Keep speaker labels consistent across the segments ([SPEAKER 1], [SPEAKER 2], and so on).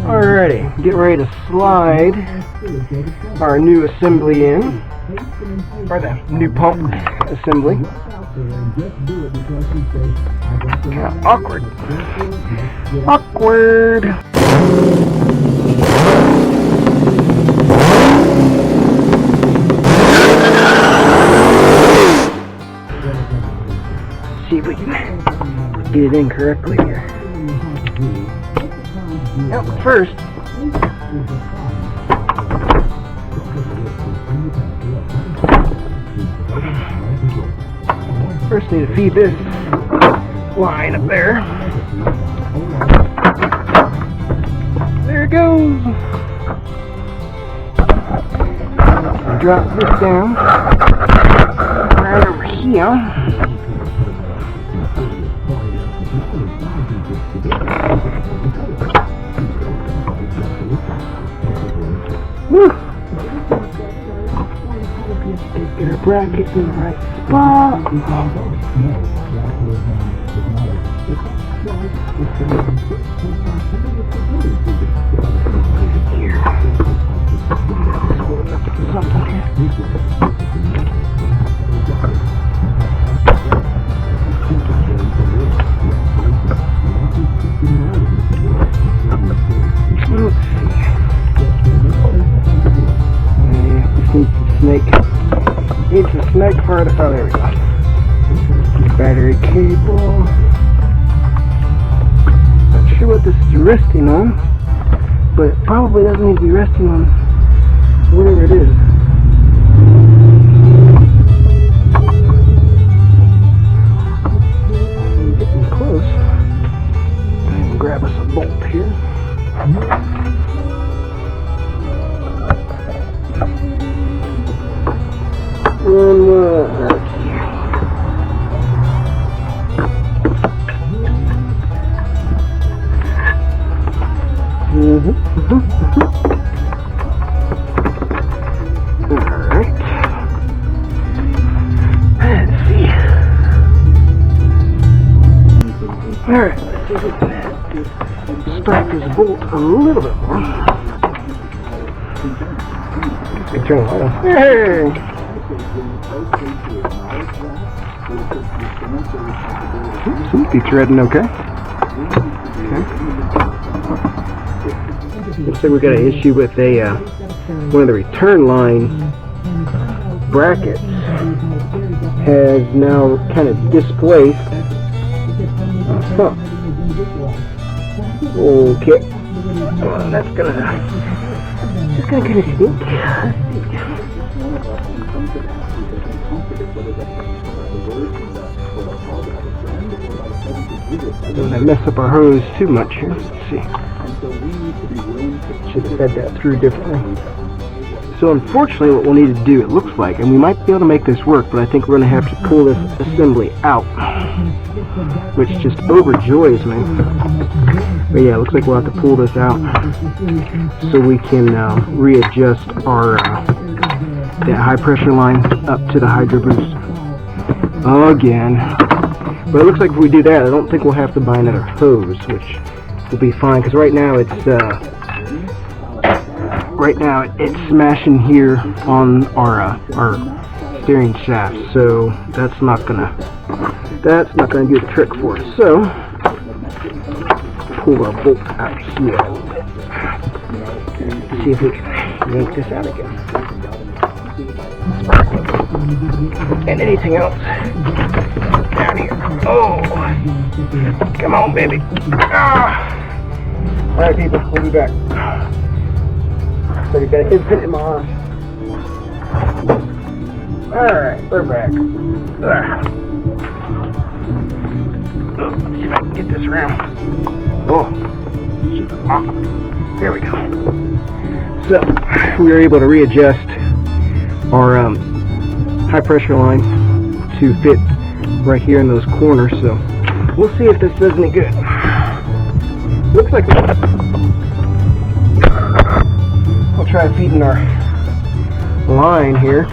[SPEAKER 1] Alrighty, getting ready to slide our new assembly in, or the new pump assembly. Kind of awkward. See if we can get it in correctly here. Now, first, need to feed this line up there. There it goes. Drop this down right over here. Woo! Get our brackets in the right spot. Here. Something here. Needs some snake further. Oh, there we go. Battery cable. Not sure what this is resting on, but it probably doesn't need to be resting on whatever it is. Getting close. And grab us a bolt here. One more. Alright. Let's see. Alright, let's see if we can strike this bolt a little bit more. Turn the light on. Hey! Seems to be threading okay. Looks like we got an issue with a one of the return line brackets has now kind of displaced. Okay. Well, that's gonna kind of stink. Don't want to mess up our hose too much here. Let's see. Should have fed that through differently. So unfortunately what we'll need to do, it looks like, and we might be able to make this work, but I think we're going to have to pull this assembly out, which just overjoys me. But yeah, it looks like we'll have to pull this out so we can readjust our that high pressure line up to the hydro boost again. But it looks like if we do that, I don't think we'll have to buy another hose, which will be fine, because right now it's smashing here on our steering shaft, so that's not gonna do the trick for us. So pull our bolt out here a little bit. See if we can yank this out again. And anything else down here. Oh, come on, baby. Alright, people, we'll be back. So you got a hit in my arm. Alright, we're back. Let's see if I can get this around. Oh, there we go. So, we were able to readjust our high pressure line to fit right here in those corners, so we'll see if this does any good. Looks like we'll try feeding our line here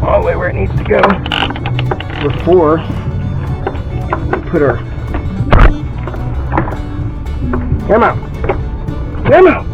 [SPEAKER 1] all the way where it needs to go before we put our, come on, Come on.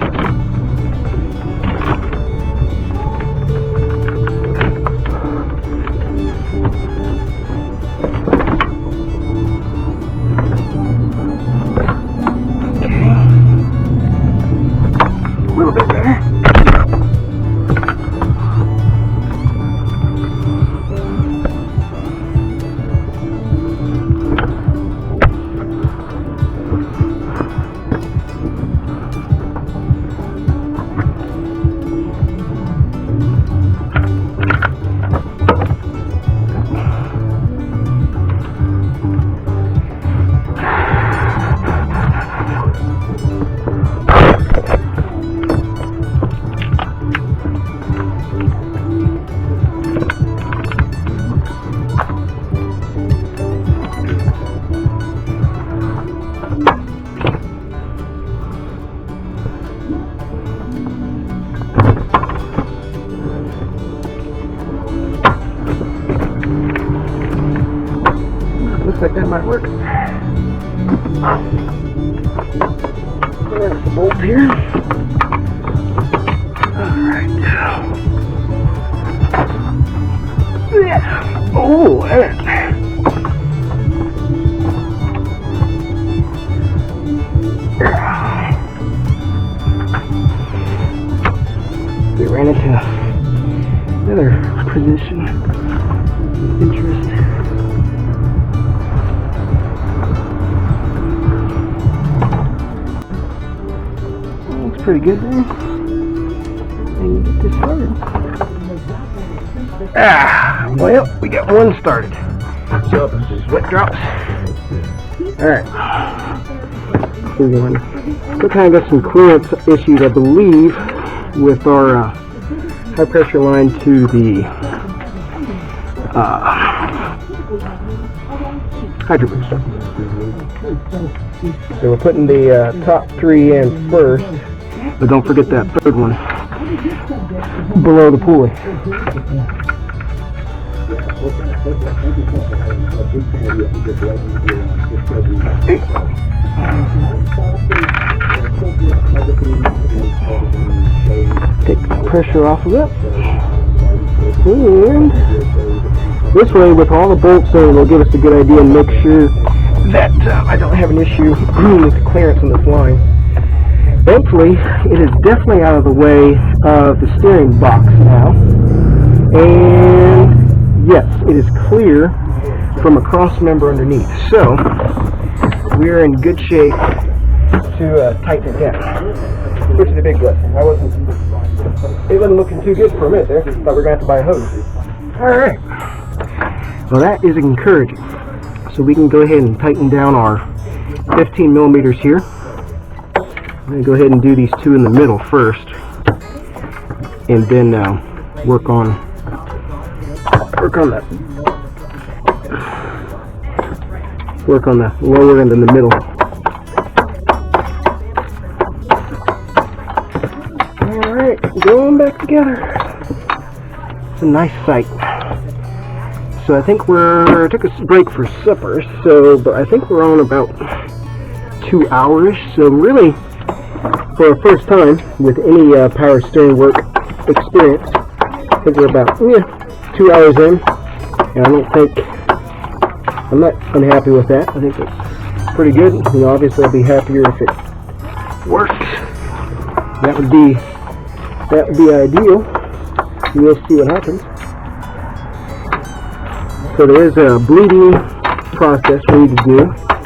[SPEAKER 1] Looks like that might work. There's the bolt here. Alright. Yeah. Oh, we ran into another position. Interesting. Looks pretty good there. And you get this started. Well, we got one started. So, sweat drops. Alright. We kind of got some clearance issues, I believe, with our high pressure line to the hydro booster. So we're putting the top three in first, but don't forget that third one below the pulley. Take the pressure off of it. And this way, with all the bolts in, will give us a good idea and make sure that I don't have an issue with the clearance on this line. Thankfully, it is definitely out of the way of the steering box now. And yes, it is clear from a cross member underneath. So, we're in good shape to tighten it down, which is a big blessing. It wasn't looking too good for a minute there. Thought we were going to have to buy a hose. Alright. Well, that is encouraging. So we can go ahead and tighten down our 15 millimeters here. I'm going to go ahead and do these two in the middle first. And then work on the lower end in the middle. Alright, going back together. It's a nice sight. So I think took a break for supper, but I think we're on about 2 hours. So really, for our first time with any power steering work experience, I think we're about 2 hours in, and I'm not unhappy with that. I think it's pretty good. You know, obviously I'd be happier if it works. That would be ideal. We'll see what happens. So there is a bleeding process we need to do.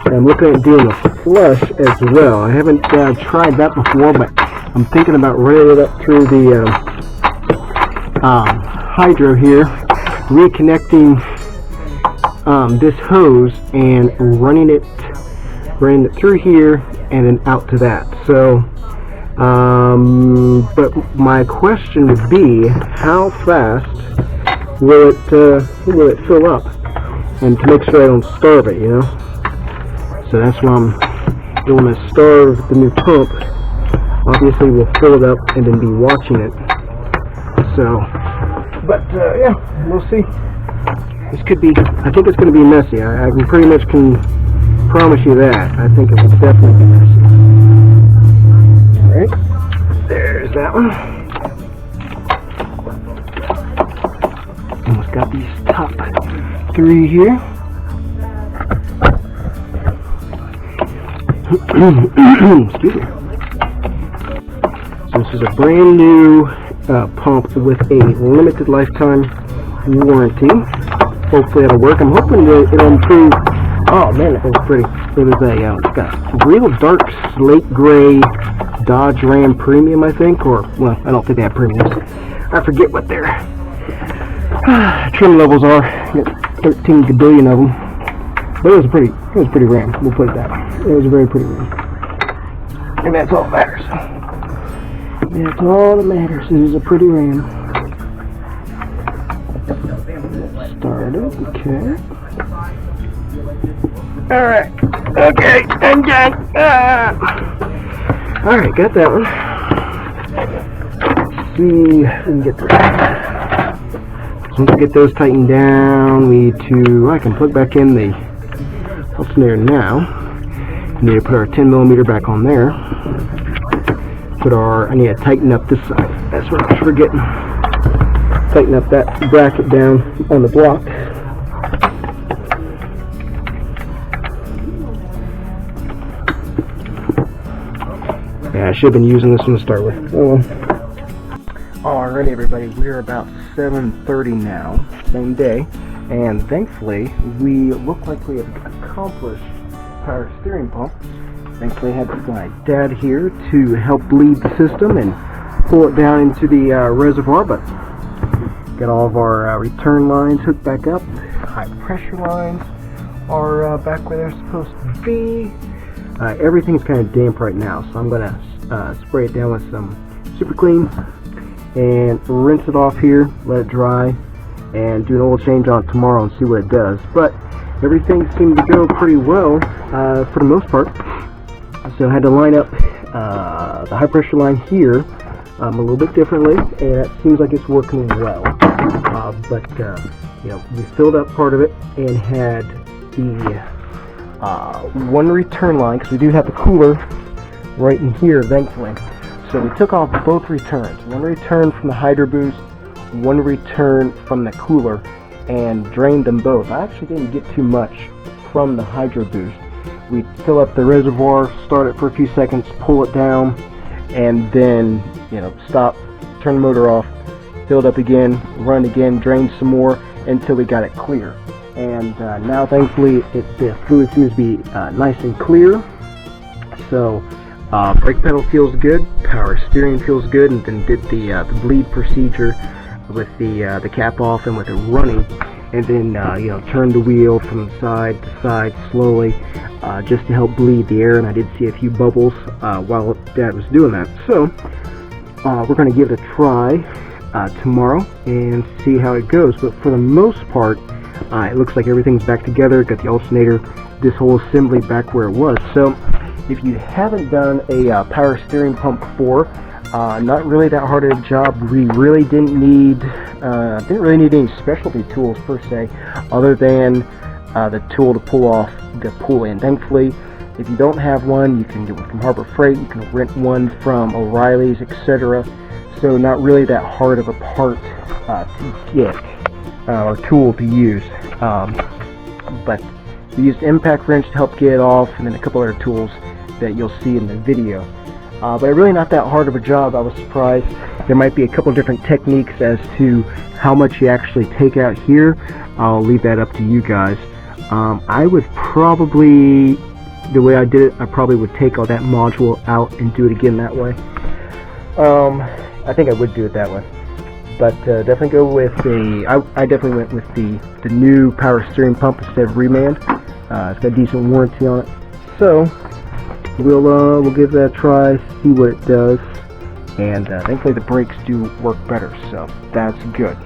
[SPEAKER 1] I'm looking at doing a flush as well. I haven't tried that before, but I'm thinking about running it up through the hydro here, reconnecting this hose and running it through here and then out to that. So, but my question would be, how fast will it fill up, and to make sure I don't starve it, you know. So that's why I'm going to starve the new pump. Obviously, we'll fill it up and then be watching it. So, but yeah, we'll see. This could be. I think it's going to be messy. I pretty much can promise you that. I think it will definitely be messy. All right. that one. Almost got these top 3 here. Excuse me. So this is a brand new pump with a limited lifetime warranty. Hopefully it'll work. I'm hoping that it'll improve. Oh man, it was pretty. It was it's got a real dark slate gray Dodge Ram Premium, I think, or well, I don't think they have premiums. I forget what their trim levels are. Got 13 gadillion of them, but it was pretty Ram. We'll put it that way. It was a very pretty Ram, and that's all that matters. That's all that matters. This is a pretty Ram. Started. Okay. Alright, okay, and done. Alright, got that one. Let's see if we can get this. Once we get those tightened down, we need to, I can plug back in the alternator now. We need to put our 10mm back on there. I need to tighten up this side. That's what I was forgetting. Tighten up that bracket down on the block. Yeah, I should have been using this one to start with. Oh well. Alrighty, everybody, we're about 7:30 now, same day, and thankfully we look like we have accomplished power steering pump. Thankfully, I had my dad here to help bleed the system and pull it down into the reservoir, but got all of our return lines hooked back up. High pressure lines are back where they're supposed to be. Everything's kind of damp right now, so I'm going to spray it down with some super clean and rinse it off here, let it dry, and do an oil change on it tomorrow and see what it does. But everything seemed to go pretty well for the most part. So I had to line up the high pressure line here a little bit differently, and it seems like it's working well. But you know, we filled up part of it and had the one return line, because we do have the cooler right in here, thankfully. So we took off both returns. One return from the Hydro Boost, one return from the cooler, and drained them both. I actually didn't get too much from the Hydro Boost. We fill up the reservoir, start it for a few seconds, pull it down, and then, you know, stop, turn the motor off, fill it up again, run again, drain some more until we got it clear. And now, thankfully, the fluid seems to be nice and clear. So brake pedal feels good, power steering feels good, and then did the bleed procedure with the cap off and with it running, and then you know, turned the wheel from side to side slowly, just to help bleed the air. And I did see a few bubbles while Dad was doing that. So we're going to give it a try tomorrow and see how it goes. But for the most part, it looks like everything's back together. Got the alternator, this whole assembly back where it was. So if you haven't done a power steering pump before, not really that hard of a job. We really didn't need any specialty tools per se, other than the tool to pull off the pull-in. Thankfully, if you don't have one, you can get one from Harbor Freight, you can rent one from O'Reilly's, etc. So not really that hard of a part to get, or tool to use. But we used impact wrench to help get it off, and then a couple other tools that you'll see in the video. But really not that hard of a job. I was surprised. There might be a couple different techniques as to how much you actually take out here. I'll leave that up to you guys. I would probably, the way I did it, I probably would take all that module out and do it again that way. I think I would do it that way. But definitely go with I definitely went with the new power steering pump instead of Remand. It's got a decent warranty on it. So we'll give that a try, see what it does, and thankfully the brakes do work better, so that's good.